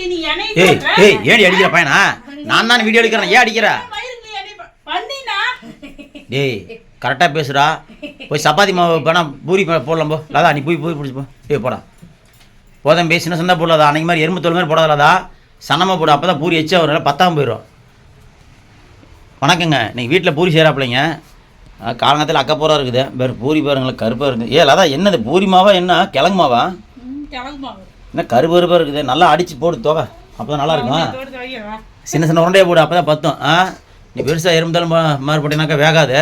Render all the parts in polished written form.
ஏய் ஏய் ஏடி அடிக்கிற பையனா? நான் தான் வீடியோ எடுக்கிறேன், ஏன் அடிக்கிற? டேய் கரெக்டாக பேசுடா. போய் சப்பாத்தி மாவு வேணா பூரி போடலாம் போ. லதா நீ போய் பிடிச்சி போ. டேய் போடா. போதும் பேசி சின்ன சின்ன போடலாதா. அன்றைக்கி மாதிரி எறும்பு தோல் மாதிரி போடாதா. சன்னமாக போடு, அப்போ தான் பூரி எச்சா வரும், பத்தாமல் போயிடும். வணக்கங்க. நீங்கள் வீட்டில் பூரி செய்கிறாப்பிள்ளைங்க. காலங்கத்தில் அக்கப்பூரா இருக்குது. வேறு பூரி பாருங்களேன், கருப்பாக இருக்குது. ஏ லதா என்னது பூரி மாவா என்ன கிழங்கு மாவா? என்ன கருப்பு கருப்பாக இருக்குது. நல்லா அடித்து போடு தொகை, அப்போ தான் நல்லாயிருக்கும். சின்ன சின்ன உருண்டையை போடு, அப்போ தான் பத்தும். நீ பெருசாக எறும்புதாலும் மாதிரி போட்டினாக்கா வேகாது.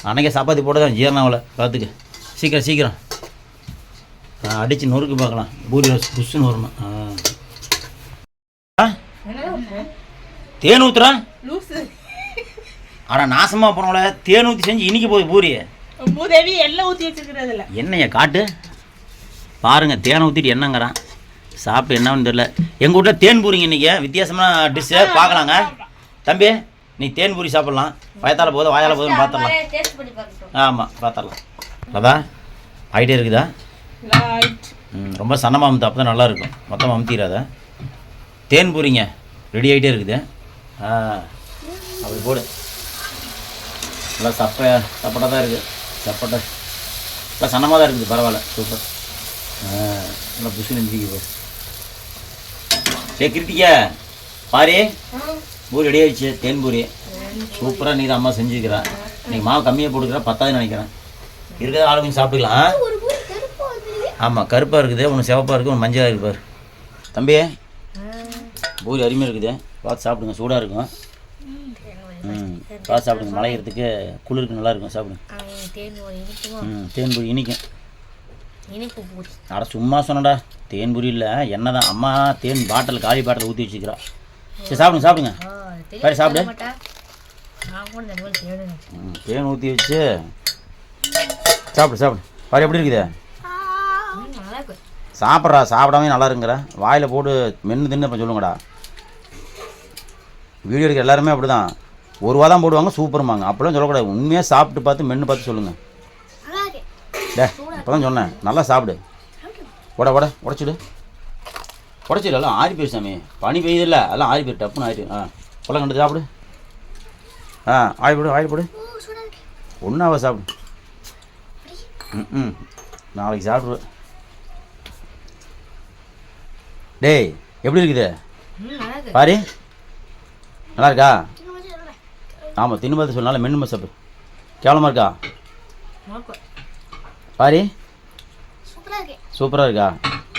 அன்றைக்கே சப்பாத்தி போட்டு தான் ஜீரணாவில் பார்த்துக்கு. சீக்கிரம் சீக்கிரம் அடித்து நொறுக்கு பார்க்கலாம். பூரி புஷ்ஷுன்னு வரணும். தேன் ஊற்றுறான். ஆனால் நாசமாக போனவள தேன் ஊற்றி செஞ்சு இன்றைக்கி போய் பூரி எல்லாம் ஊற்றி வச்சுக்கிறதுல என்னைய காட்டு பாருங்கள். தேனை ஊற்றிட்டு என்னங்கிறான். சாப்பிட்டு என்னன்னு தெரியல. எங்கள் வீட்டில் தேன் பூரிங்க இன்றைக்கி வித்தியாசமான டிஷ்ஷு பார்க்கலாங்க. தம்பி நீ தேன் பூரி சாப்பிட்லாம். வயத்தால் போதும் வாயால் போதும் பார்த்துடலாம். ஆமாம் பார்த்துடலாம். அதான் ஆகிட்டே இருக்குதா? ரொம்ப சன்னமாக அமுத்து, அப்போ தான் நல்லாயிருக்கும். மொத்தமாக அமுத்திடாத. தேன் பூரிங்க ரெடி ஆகிட்டே இருக்குது. அப்படி போடு. நல்லா சப்பட்டாக தான் இருக்குது. சப்பட்டை நல்லா சன்னமாக தான் இருக்குது. பரவாயில்ல, சூப்பர். நல்லா புஷு நெஞ்சிக்கு போ. சரி கிருத்திக்க பாரு, பூரி ரெடி ஆகிடுச்சு. தேன் பூரி சூப்பராக நீ தான் அம்மா செஞ்சுக்கிறேன். இன்றைக்கி மாவு கம்மியாக போட்டுக்கிறேன், பத்தாதுன்னு நினைக்கிறேன். இருக்கிறத ஆளு கொஞ்சம் சாப்பிட்டுக்கலாம். ஆமாம் கருப்பாக இருக்குது, ஒன்று சிவப்பாக இருக்குது, ஒன்று மஞ்சளாக இருக்குது பாரு. தம்பி பூரி அருமையாக இருக்குது, பார்த்து சாப்பிடுங்க. சூடாக இருக்கும். பார்த்து சாப்பிடுங்க. மலையிறதுக்கு குளிருக்கு நல்லாயிருக்கும். சாப்பிடுங்க. தேன் பூரி இனிக்கும். அட சும்மா சொன்னடா, தேன் பூரி இல்லை எண்ணெய் தான். அம்மா தேன் பாட்டில் காலி பாட்டில் ஊற்றி வச்சுக்கிறா. சரி சாப்பிடுங்க சாப்பிடுங்க. சரி சாப்பிடு. தேன் ஊற்றி வச்சு சாப்பிடு சாப்பிடு. பாரு எப்படி இருக்குது. சாப்பிட்றா, சாப்பிடாமே நல்லா இருக்குங்கிற. வாயில் போட்டு மென்று தின்னு இப்போ சொல்லுங்கடா. வீடியோ எடுக்க எல்லாருமே அப்படி தான், ஒரு ரூபா தான் போடுவாங்க, சூப்பருமாங்க. அப்படிலாம் சொல்லக்கூடாது. உண்மையாக சாப்பிட்டு பார்த்து மென்று பார்த்து சொல்லுங்கள். இப்போ தான் சொன்னேன், நல்லா சாப்பிடு. உடச்சிடு எல்லாம் ஆறி போயிரு சாமி. பனி பெய்யுதில்ல, எல்லாம் ஆறி போயிரு, டப்புன்னு ஆயிரு. கொள்ள கண்டு சாப்பிடு. ஆயிப்போடு ஒன்றாவா சாப்பிடு. நாளைக்கு சாப்பிடுவேன். டேய் எப்படி இருக்குது பாரு, நல்லா இருக்கா? ஆமாம் தின்னு பார்த்து சொன்னால மென்னு சாப்பிடு. கேவலமாக இருக்கா பாரு? சூப்பராக இருக்கா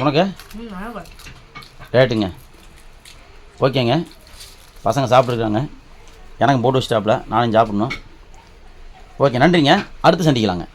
உனக்கு? ரேட்டுங்க ஓகேங்க. பசங்க சாப்பிட்ருக்காங்க, எனக்கு போட்டு வச்சிட்டாப்புல, நானும் சாப்பிட்ணும். ஓகே நன்றிங்க. அடுத்து சந்திக்கலாங்க.